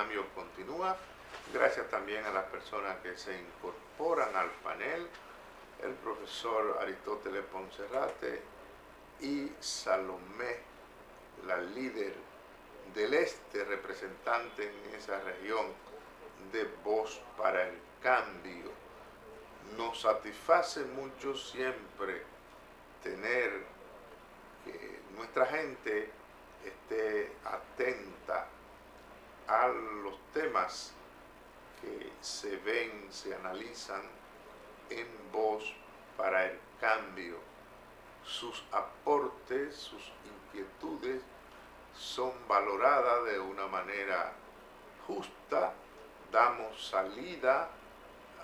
Cambio continúa. Gracias también a las personas que se incorporan al panel, el profesor Aristóteles Ponserrate y Salomé, la líder del este, representante en esa región de Voz para el Cambio. Nos satisface mucho siempre tener que nuestra gente esté atenta a los temas que se ven, se analizan en Voz para el Cambio. Sus aportes, sus inquietudes son valoradas de una manera justa, damos salida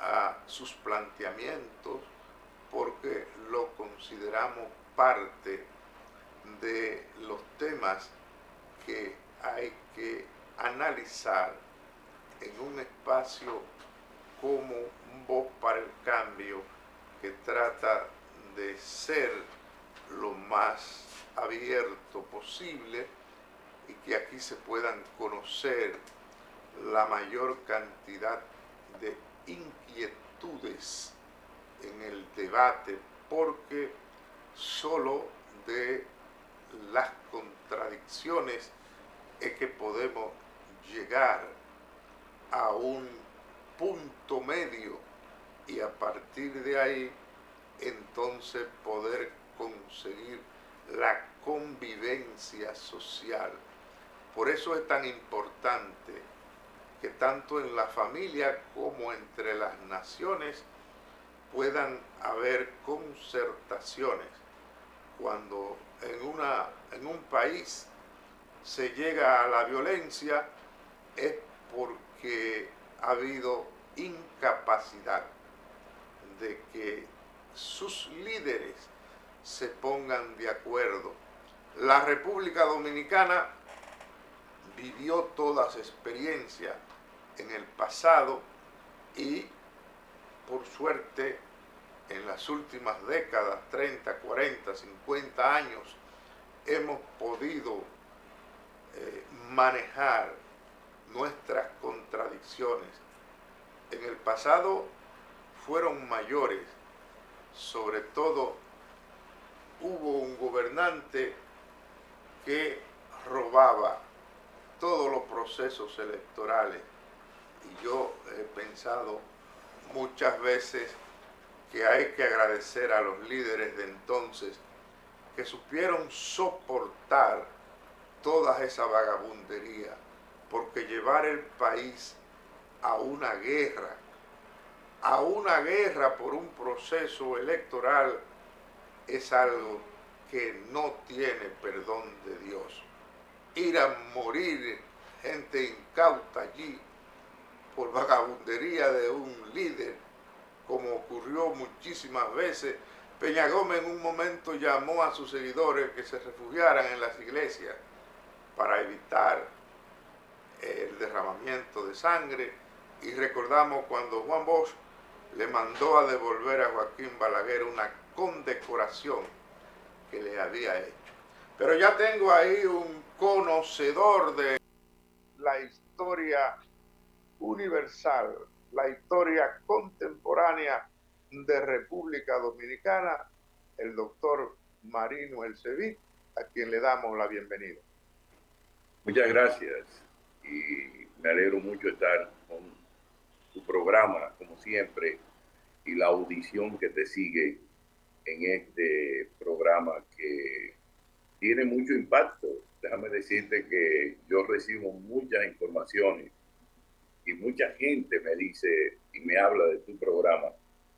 a sus planteamientos porque lo consideramos parte de los temas que hay que analizar en un espacio como Voz para el Cambio, que trata de ser lo más abierto posible y que aquí se puedan conocer la mayor cantidad de inquietudes en el debate, porque solo de las contradicciones es que podemos llegar a un punto medio y a partir de ahí entonces poder conseguir la convivencia social. Por eso es tan importante que tanto en la familia como entre las naciones puedan haber concertaciones. Cuando en un país se llega a la violencia es porque ha habido incapacidad de que sus líderes se pongan de acuerdo. La República Dominicana vivió todas las experiencias en el pasado y por suerte en las últimas décadas, 30, 40, 50 años, hemos podido manejar nuestras contradicciones. En el pasado fueron mayores, sobre todo hubo un gobernante que robaba todos los procesos electorales y yo he pensado muchas veces que hay que agradecer a los líderes de entonces que supieron soportar toda esa vagabundería, porque llevar el país a una guerra por un proceso electoral es algo que no tiene perdón de Dios. Ir a morir gente incauta allí por vagabundería de un líder, como ocurrió muchísimas veces. Peña Gómez en un momento llamó a sus seguidores que se refugiaran en las iglesias para evitar el derramamiento de sangre, y recordamos cuando Juan Bosch le mandó a devolver a Joaquín Balaguer una condecoración que le había hecho. Pero ya tengo ahí un conocedor de la historia universal, la historia contemporánea de República Dominicana, el doctor Marino Elseví, a quien le damos la bienvenida. Muchas gracias y me alegro mucho estar con tu programa, como siempre, y la audición que te sigue en este programa que tiene mucho impacto. Déjame decirte que yo recibo muchas informaciones y mucha gente me dice y me habla de tu programa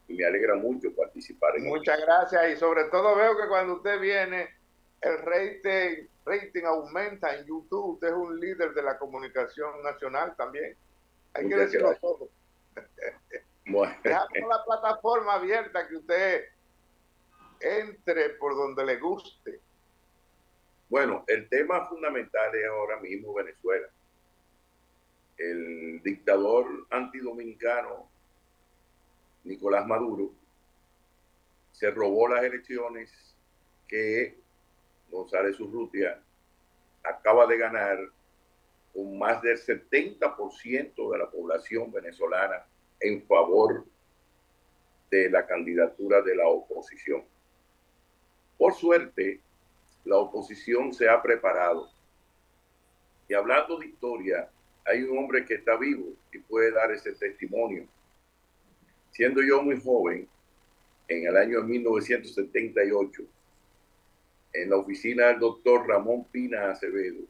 y me alegra mucho participar en él. Muchas gracias, y sobre todo veo que cuando usted viene el rating aumenta en YouTube. Usted es un líder de la comunicación nacional también. Hay que decirlo todo. Bueno. Dejamos la plataforma abierta, que usted entre por donde le guste. Bueno, el tema fundamental es ahora mismo Venezuela. El dictador antidominicano Nicolás Maduro se robó las elecciones que González Urrutia acaba de ganar con más del 70% de la población venezolana en favor de la candidatura de la oposición. Por suerte, la oposición se ha preparado. Y hablando de historia, hay un hombre que está vivo y puede dar ese testimonio. Siendo yo muy joven, en el año 1978, en la oficina del doctor Ramón Pina Acevedo,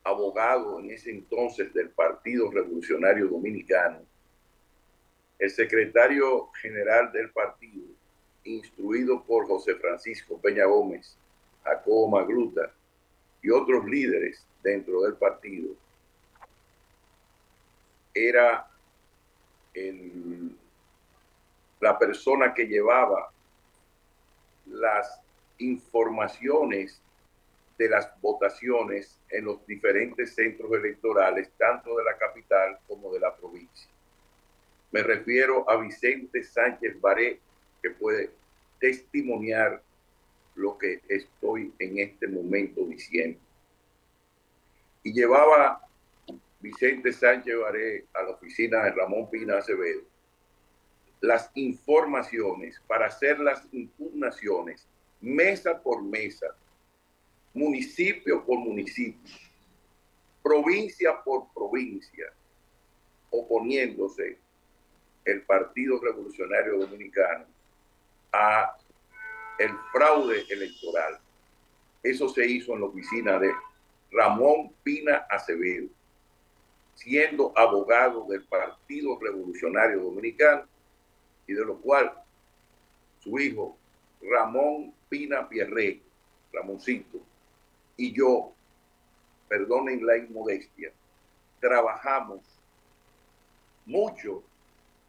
abogado en ese entonces del Partido Revolucionario Dominicano, el secretario general del partido, instruido por José Francisco Peña Gómez, Jacobo Magluta y otros líderes dentro del partido, era la persona que llevaba las informaciones de las votaciones en los diferentes centros electorales, tanto de la capital como de la provincia. Me refiero a Vicente Sánchez Baré, que puede testimoniar lo que estoy en este momento diciendo. Y llevaba Vicente Sánchez Baré a la oficina de Ramón Pina Acevedo las informaciones para hacer las impugnaciones mesa por mesa, municipio por municipio, provincia por provincia, oponiéndose el Partido Revolucionario Dominicano a el fraude electoral. Eso se hizo en la oficina de Ramón Pina Acevedo, siendo abogado del Partido Revolucionario Dominicano, y de lo cual su hijo Ramón Pina Pierre, Ramoncito, y yo, perdonen la inmodestia, trabajamos mucho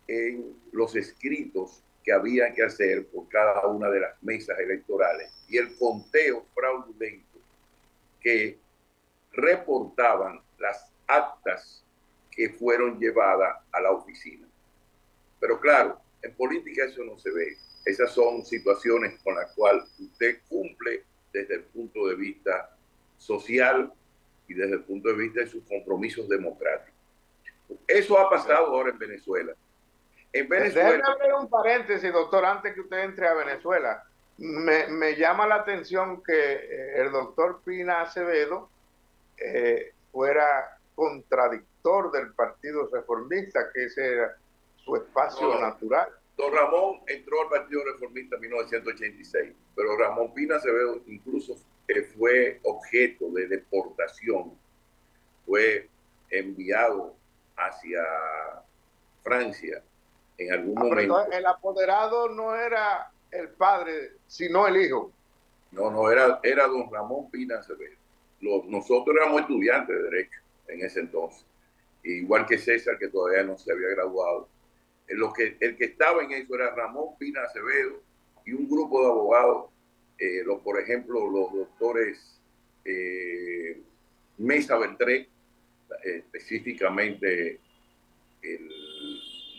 en los escritos que había que hacer por cada una de las mesas electorales y el conteo fraudulento que reportaban las actas que fueron llevadas a la oficina. Pero claro, en política eso no se ve. Esas son situaciones con las cuales usted cumple desde el punto de vista social y desde el punto de vista de sus compromisos democráticos. Eso ha pasado ahora en Venezuela. En Venezuela... Déjeme abrir un paréntesis, doctor, antes que usted entre a Venezuela. Me llama la atención que el doctor Pina Acevedo fuera contradictor del Partido Reformista, que ese era su espacio natural. Don Ramón entró al Partido Reformista en 1986, pero Ramón Pina Acevedo incluso fue objeto de deportación, fue enviado hacia Francia en algún momento. Pero el apoderado no era el padre, sino el hijo. No, era don Ramón Pina Acevedo. Nosotros éramos estudiantes de Derecho en ese entonces, igual que César, que todavía no se había graduado. El que estaba en eso era Ramón Pina Acevedo y un grupo de abogados, por ejemplo, los doctores Mesa Beltré, específicamente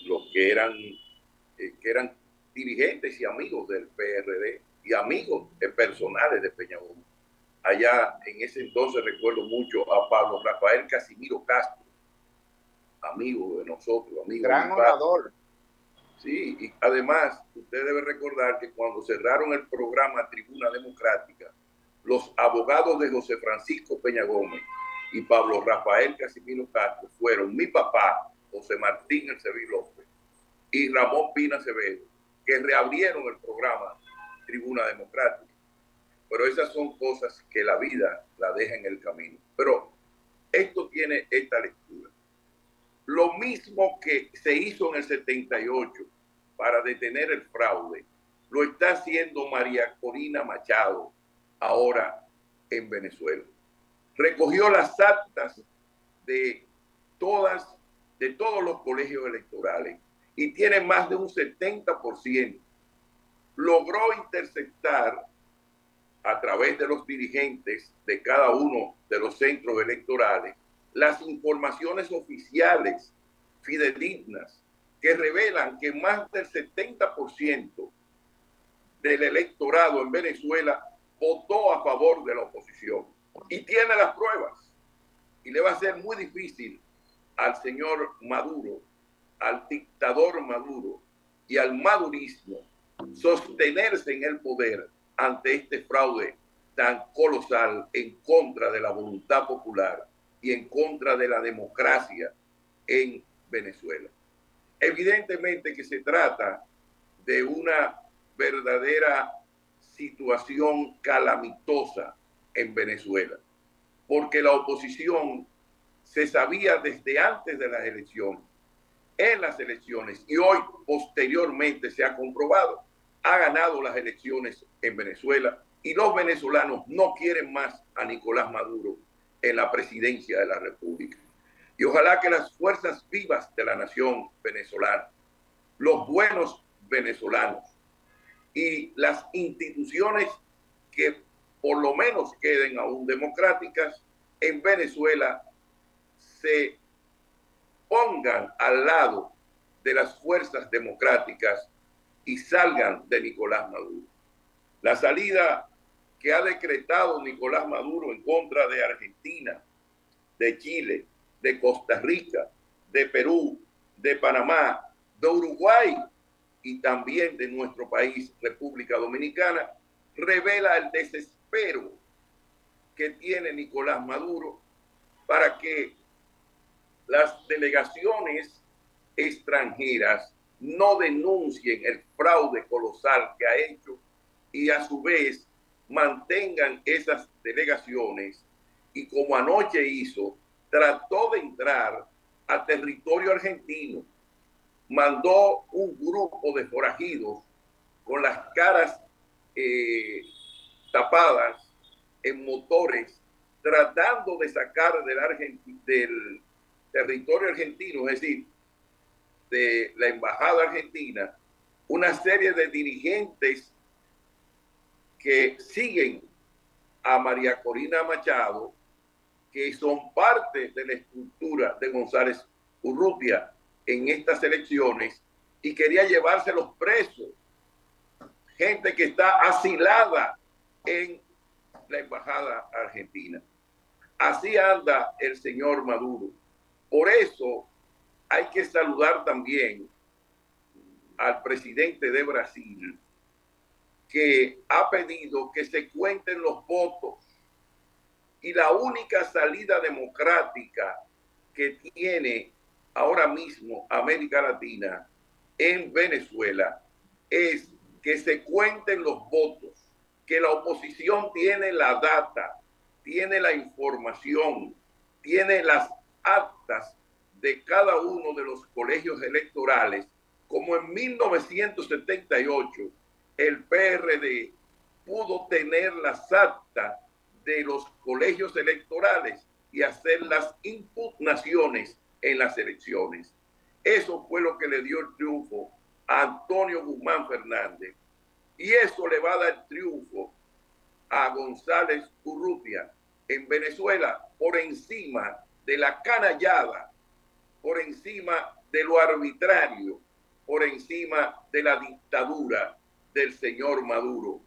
los que eran dirigentes y amigos del PRD y amigos personales de Peña Gómez. Allá en ese entonces recuerdo mucho a Pablo Rafael Casimiro Castro, amigo de nosotros, amigo. Gran orador. Sí, y además usted debe recordar que cuando cerraron el programa Tribuna Democrática, los abogados de José Francisco Peña Gómez y Pablo Rafael Casimiro Castro fueron mi papá, José Martín Elceví López, y Ramón Pina Acevedo, que reabrieron el programa Tribuna Democrática. Pero esas son cosas que la vida la deja en el camino. Pero esto tiene esta lectura. Lo mismo que se hizo en el 78 para detener el fraude, lo está haciendo María Corina Machado ahora en Venezuela. Recogió las actas de todos los colegios electorales y tiene más de un 70%. Logró interceptar a través de los dirigentes de cada uno de los centros electorales las informaciones oficiales fidedignas que revelan que más del 70% del electorado en Venezuela votó a favor de la oposición y tiene las pruebas. y le va a ser muy difícil al señor Maduro, al dictador Maduro y al madurismo sostenerse en el poder ante este fraude tan colosal en contra de la voluntad popular y en contra de la democracia en Venezuela. Evidentemente que se trata de una verdadera situación calamitosa en Venezuela, porque la oposición se sabía desde antes de las elecciones, en las elecciones, y hoy posteriormente se ha comprobado, ha ganado las elecciones en Venezuela y los venezolanos no quieren más a Nicolás Maduro en la presidencia de la República. Y ojalá que las fuerzas vivas de la nación venezolana, los buenos venezolanos y las instituciones que por lo menos queden aún democráticas en Venezuela se pongan al lado de las fuerzas democráticas y salgan de Nicolás Maduro. La salida que ha decretado Nicolás Maduro en contra de Argentina, de Chile, de Costa Rica, de Perú, de Panamá, de Uruguay y también de nuestro país, República Dominicana, revela el desespero que tiene Nicolás Maduro para que las delegaciones extranjeras no denuncien el fraude colosal que ha hecho y a su vez mantengan esas delegaciones y como anoche hizo, trató de entrar a territorio argentino, mandó un grupo de forajidos con las caras tapadas en motores, tratando de sacar del territorio argentino, es decir, de la embajada argentina, una serie de dirigentes que siguen a María Corina Machado, que son parte de la estructura de González Urrutia en estas elecciones y quería llevárselos presos. Gente que está asilada en la embajada argentina. Así anda el señor Maduro. Por eso hay que saludar también al presidente de Brasil, que ha pedido que se cuenten los votos. Y la única salida democrática que tiene ahora mismo América Latina en Venezuela es que se cuenten los votos, que la oposición tiene la data, tiene la información, tiene las actas de cada uno de los colegios electorales, como en 1978 el PRD pudo tener las actas de los colegios electorales y hacer las impugnaciones en las elecciones. Eso fue lo que le dio el triunfo a Antonio Guzmán Fernández y eso le va a dar triunfo a González Urrutia en Venezuela por encima de la canallada, por encima de lo arbitrario, por encima de la dictadura del señor Maduro,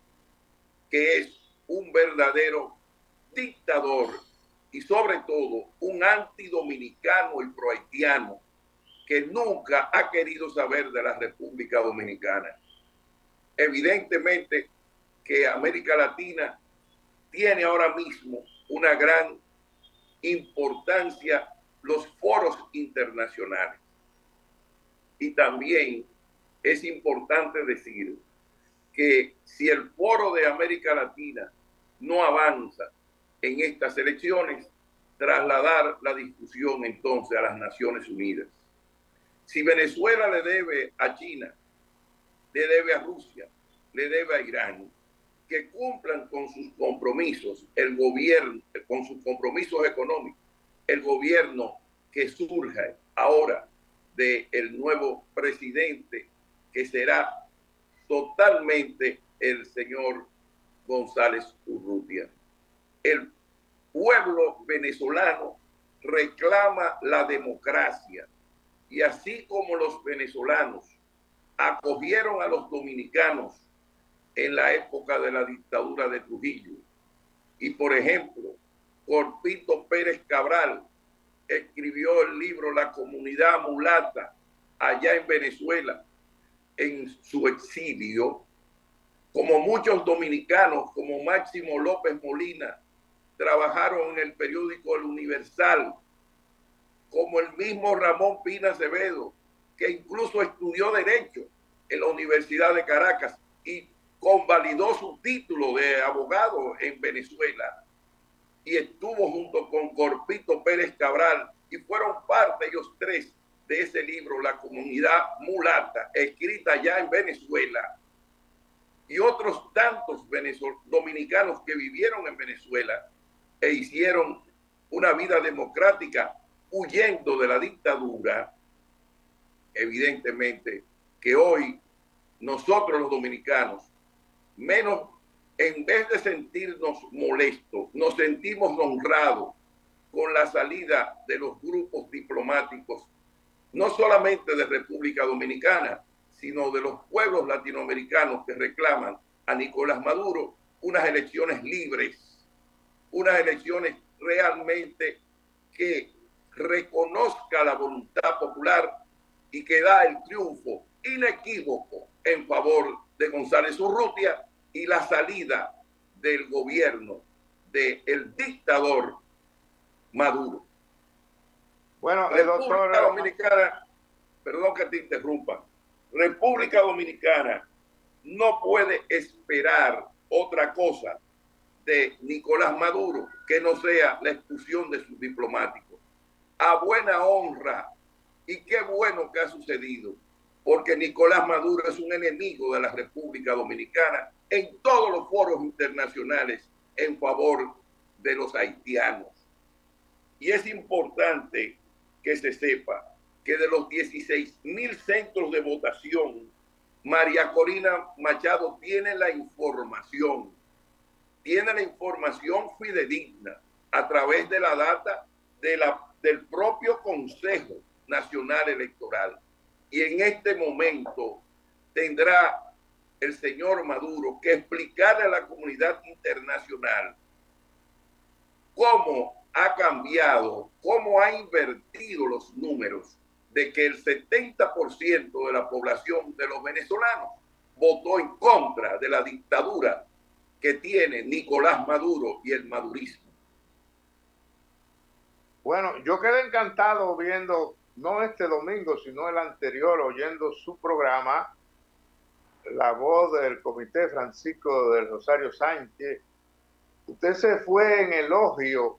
que es un verdadero dictador y sobre todo un antidominicano y prohaitiano que nunca ha querido saber de la República Dominicana. Evidentemente que América Latina tiene ahora mismo una gran importancia los foros internacionales. Y también es importante decir que si el foro de América Latina no avanza en estas elecciones, trasladar la discusión entonces a las Naciones Unidas. Si Venezuela le debe a China, le debe a Rusia, le debe a Irán, que cumplan con sus compromisos, el gobierno, con sus compromisos económicos, el gobierno que surja ahora del nuevo presidente, que será totalmente el señor González Urrutia. El pueblo venezolano reclama la democracia y así como los venezolanos acogieron a los dominicanos en la época de la dictadura de Trujillo y por ejemplo Corpito Pérez Cabral escribió el libro La Comunidad Mulata allá en Venezuela, en su exilio, como muchos dominicanos, como Máximo López Molina, trabajaron en el periódico El Universal, como el mismo Ramón Pina Acevedo, que incluso estudió Derecho en la Universidad de Caracas y convalidó su título de abogado en Venezuela, y estuvo junto con Corpito Pérez Cabral, y fueron parte ellos tres de ese libro, La Comunidad Mulata, escrita ya en Venezuela, y otros tantos dominicanos que vivieron en Venezuela e hicieron una vida democrática huyendo de la dictadura. Evidentemente que hoy nosotros los dominicanos, menos, en vez de sentirnos molestos, nos sentimos honrados con la salida de los grupos diplomáticos, no solamente de República Dominicana, sino de los pueblos latinoamericanos que reclaman a Nicolás Maduro unas elecciones libres, unas elecciones realmente que reconozca la voluntad popular y que da el triunfo inequívoco en favor de González Urrutia y la salida del gobierno del dictador Maduro. Bueno, República Dominicana, perdón que te interrumpa, República Dominicana no puede esperar otra cosa de Nicolás Maduro que no sea la expulsión de sus diplomáticos. A buena honra, y qué bueno que ha sucedido, porque Nicolás Maduro es un enemigo de la República Dominicana en todos los foros internacionales en favor de los haitianos. Y es importante que se sepa que de los 16,000 centros de votación, María Corina Machado tiene la información fidedigna a través de la data del propio Consejo Nacional Electoral. Y en este momento tendrá el señor Maduro que explicarle a la comunidad internacional cómo ha cambiado, cómo ha invertido los números de que el 70% de la población de los venezolanos votó en contra de la dictadura que tiene Nicolás Maduro y el madurismo. Bueno, yo quedé encantado viendo, no este domingo, sino el anterior, oyendo su programa, La Voz del Comité Francisco del Rosario Sánchez. Usted se fue en elogio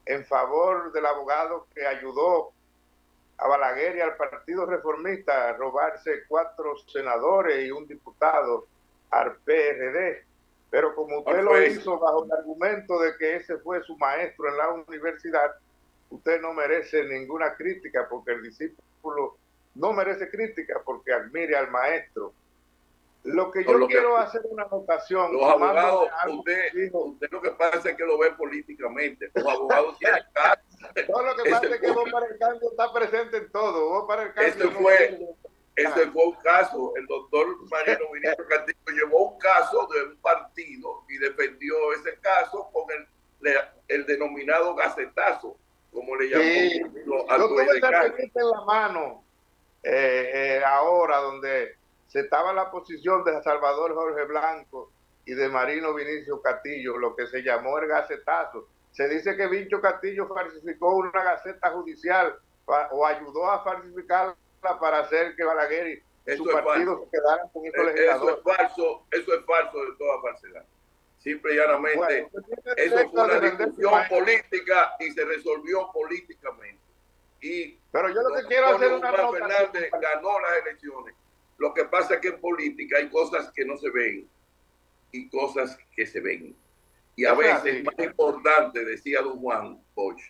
en favor del abogado que ayudó a Balaguer y al Partido Reformista a robarse 4 senadores y un diputado al PRD. Pero como usted lo hizo bajo el argumento de que ese fue su maestro en la universidad, usted no merece ninguna crítica, porque el discípulo no merece crítica porque admire al maestro. Lo que yo quiero hacer una anotación. Los abogados, usted lo que pasa es que lo ve políticamente. Los abogados tienen caso. Todo lo que pasa es que Voz para el Cambio está presente en todo. Voz para el Cambio ese fue un caso. El doctor Mariano Vinicius Castillo llevó un caso de un partido y defendió ese caso con el denominado gacetazo, como le llamó. Yo tuve esa revista en la mano ahora, donde se estaba en la posición de Salvador Jorge Blanco y de Marino Vinicio Castillo, lo que se llamó el gacetazo. Se dice que Vincho Castillo falsificó una gaceta judicial o ayudó a falsificarla para hacer que Balaguer y su partido se quedaran con estos legisladores. Eso es falso de toda falsedad. Simple y llanamente, eso fue una discusión política y se resolvió políticamente. Pero yo lo que quiero hacer una nota. Fernández ganó las elecciones. Lo que pasa es que en política hay cosas que no se ven y cosas que se ven. Y a veces es más importante, decía don Juan Bosch,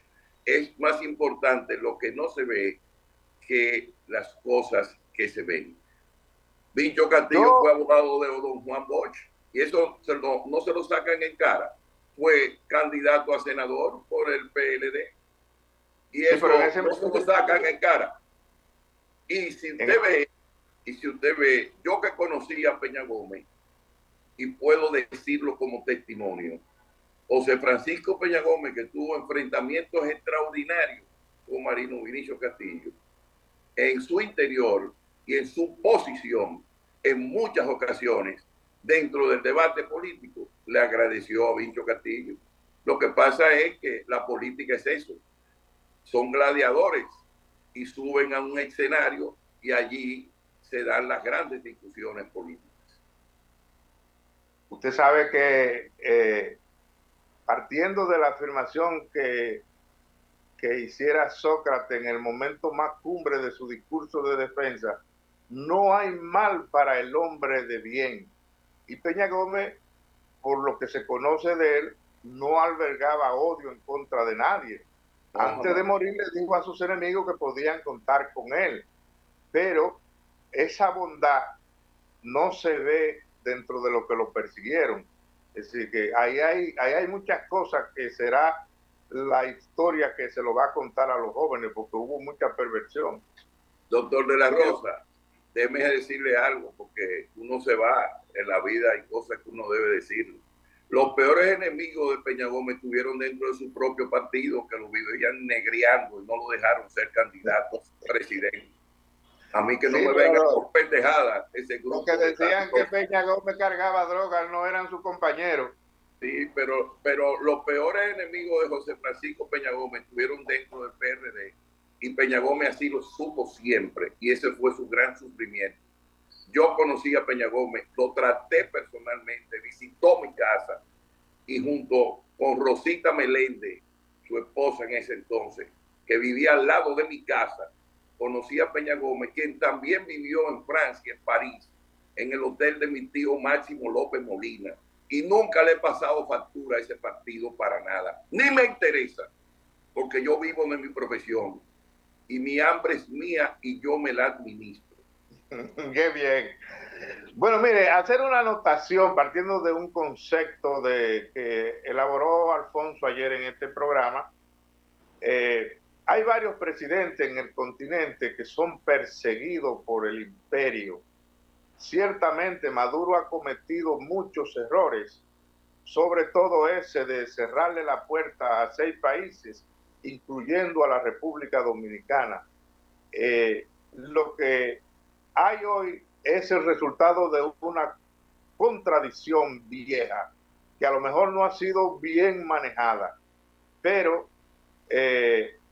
es más importante lo que no se ve que las cosas que se ven. Vincho Castillo fue abogado de don Juan Bosch y eso no se lo sacan en cara. Fue candidato a senador por el PLD y eso no se lo sacan en cara. Y si usted ve, yo que conocí a Peña Gómez y puedo decirlo como testimonio, José Francisco Peña Gómez, que tuvo enfrentamientos extraordinarios con Marino Vinicio Castillo, en su interior y en su posición, en muchas ocasiones, dentro del debate político, le agradeció a Vinicio Castillo. Lo que pasa es que la política es eso. Son gladiadores y suben a un escenario y allí se dan las grandes discusiones políticas. Usted sabe que partiendo de la afirmación que hiciera Sócrates en el momento más cumbre de su discurso de defensa, no hay mal para el hombre de bien. Y Peña Gómez, por lo que se conoce de él, no albergaba odio en contra de nadie. Antes de morir le dijo a sus enemigos que podían contar con él, pero esa bondad no se ve dentro de lo que lo persiguieron. Es decir, que ahí hay muchas cosas que será la historia que se lo va a contar a los jóvenes, porque hubo mucha perversión. Doctor de la Rosa, déjeme decirle algo, porque uno se va en la vida, hay cosas que uno debe decirlo. Los peores enemigos de Peña Gómez estuvieron dentro de su propio partido, que lo vivían negreando y no lo dejaron ser candidato a presidente. A mí que no me vengan por pendejada ese grupo. Los que decían que Peña Gómez cargaba drogas no eran sus compañeros. Sí, pero los peores enemigos de José Francisco Peña Gómez estuvieron dentro del PRD y Peña Gómez así lo supo siempre y ese fue su gran sufrimiento. Yo conocí a Peña Gómez, lo traté personalmente, visitó mi casa y junto con Rosita Meléndez, su esposa en ese entonces, que vivía al lado de mi casa, conocí a Peña Gómez, quien también vivió en Francia, en París, en el hotel de mi tío Máximo López Molina. Y nunca le he pasado factura a ese partido para nada. Ni me interesa, porque yo vivo de mi profesión. Y mi hambre es mía y yo me la administro. Qué bien. Bueno, mire, hacer una anotación partiendo de un concepto que elaboró Alfonso ayer en este programa. Hay varios presidentes en el continente que son perseguidos por el imperio. Ciertamente Maduro ha cometido muchos errores, sobre todo ese de cerrarle la puerta a 6 países, incluyendo a la República Dominicana. Lo que hay hoy es el resultado de una contradicción vieja, que a lo mejor no ha sido bien manejada, pero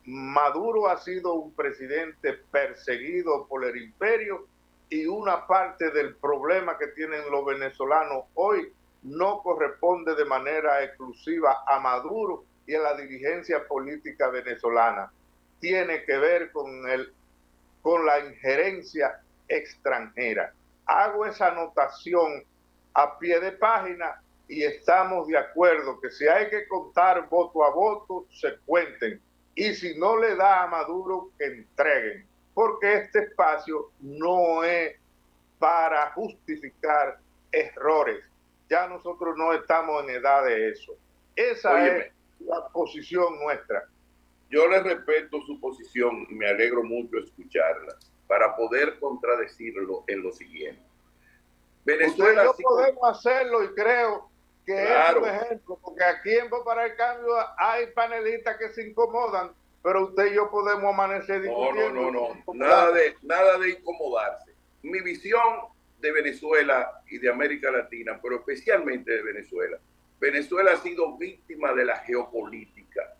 Maduro ha sido un presidente perseguido por el imperio y una parte del problema que tienen los venezolanos hoy no corresponde de manera exclusiva a Maduro y a la dirigencia política venezolana. Tiene que ver con la injerencia extranjera. Hago esa anotación a pie de página y estamos de acuerdo que si hay que contar voto a voto, se cuenten. Y si no le da a Maduro, que entreguen. Porque este espacio no es para justificar errores. Ya nosotros no estamos en edad de eso. Esa es la posición nuestra. Yo le respeto su posición y me alegro mucho escucharla para poder contradecirlo en lo siguiente. Venezuela usted y yo podemos hacerlo y creo que claro, es un ejemplo, porque aquí en Voz para el Cambio hay panelistas que se incomodan, pero usted y yo podemos amanecer discutiendo. No. Nada de incomodarse. Mi visión de Venezuela y de América Latina, pero especialmente de Venezuela. Venezuela ha sido víctima de la geopolítica,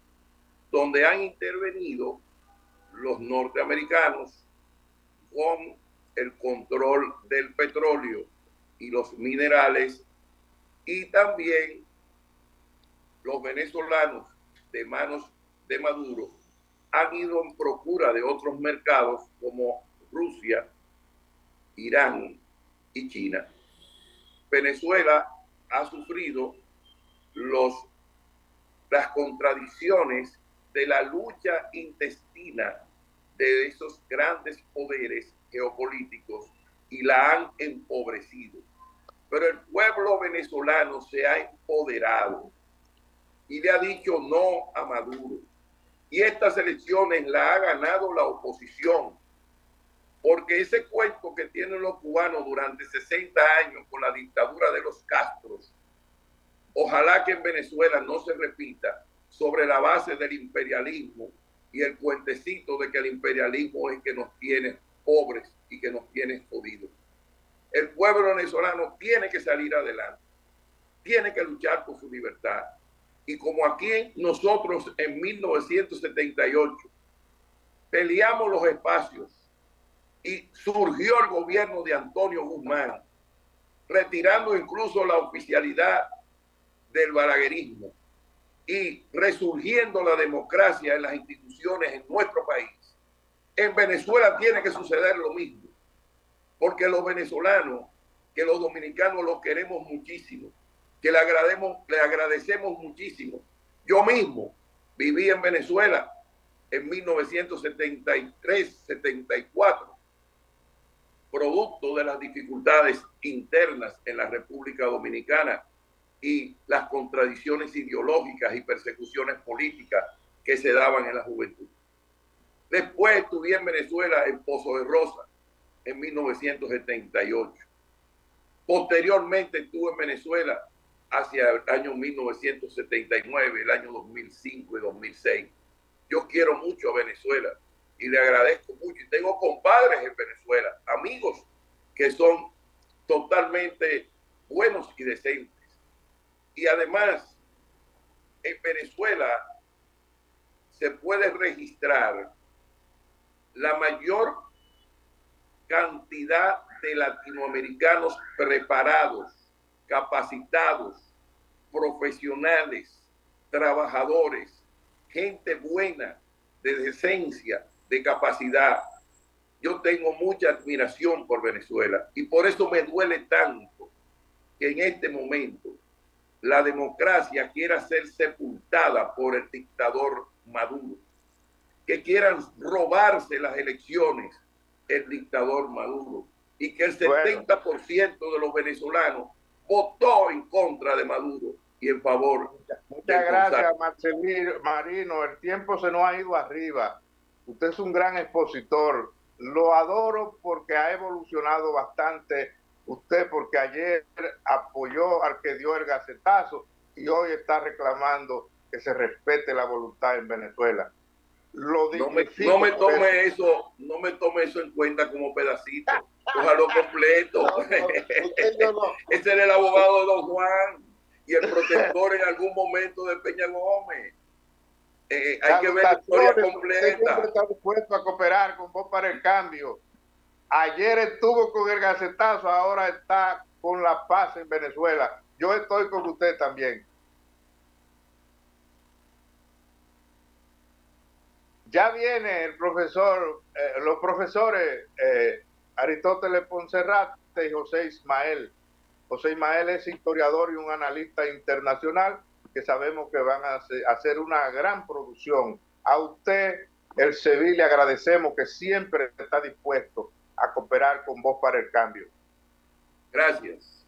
donde han intervenido los norteamericanos con el control del petróleo y los minerales, y también los venezolanos de manos de Maduro han ido en procura de otros mercados como Rusia, Irán y China. Venezuela ha sufrido las contradicciones de la lucha intestina de esos grandes poderes geopolíticos y la han empobrecido. Pero el pueblo venezolano se ha empoderado y le ha dicho no a Maduro. Y estas elecciones la ha ganado la oposición, porque ese cuento que tienen los cubanos durante 60 años con la dictadura de los Castros Ojalá que en Venezuela no se repita sobre la base del imperialismo y el cuentecito de que el imperialismo es que nos tiene pobres y que nos tiene jodidos. El pueblo venezolano tiene que salir adelante, tiene que luchar por su libertad. Y como aquí nosotros en 1978 peleamos los espacios y surgió el gobierno de Antonio Guzmán, retirando incluso la oficialidad del balaguerismo y resurgiendo la democracia en las instituciones en nuestro país. En Venezuela tiene que suceder lo mismo, porque los venezolanos, que los dominicanos los queremos muchísimo, que le agradecemos muchísimo. Yo mismo viví en Venezuela en 1973-74, producto de las dificultades internas en la República Dominicana y las contradicciones ideológicas y persecuciones políticas que se daban en la juventud. Después estuve en Venezuela en Pozo de Rosa en 1978. Posteriormente estuve en Venezuela hacia el año 1979, el año 2005 y 2006. Yo quiero mucho a Venezuela y le agradezco mucho. Y tengo compadres en Venezuela, amigos que son totalmente buenos y decentes. Y además, en Venezuela se puede registrar la mayor cantidad de latinoamericanos preparados, capacitados, profesionales, trabajadores, gente buena, de decencia, de capacidad. Yo tengo mucha admiración por Venezuela y por eso me duele tanto que en este momento la democracia quiera ser sepultada por el dictador Maduro, que quieran robarse las elecciones el dictador Maduro y que el 70% de los venezolanos votó en contra de Maduro y en favor. Muchas gracias, Marino. El tiempo se nos ha ido arriba. Usted es un gran expositor. Lo adoro porque ha evolucionado bastante. Usted porque ayer apoyó al que dio el gacetazo y hoy está reclamando que se respete la voluntad en Venezuela. No me tome eso en cuenta como pedacito. Cójalo completo. Ese era el abogado de Don Juan y el protector en algún momento de Peña Gómez. Hay que ver la historia completa. Siempre está dispuesto a cooperar con Voz para el Cambio. Ayer estuvo con el gacetazo, ahora está con la paz en Venezuela. Yo estoy con usted también. Ya viene el profesor, los profesores Aristóteles Ponserrate y José Ismael. José Ismael es historiador y un analista internacional que sabemos que van a hacer una gran producción. A usted, el CEVI, le agradecemos que siempre está dispuesto a cooperar con Voz para el Cambio. Gracias.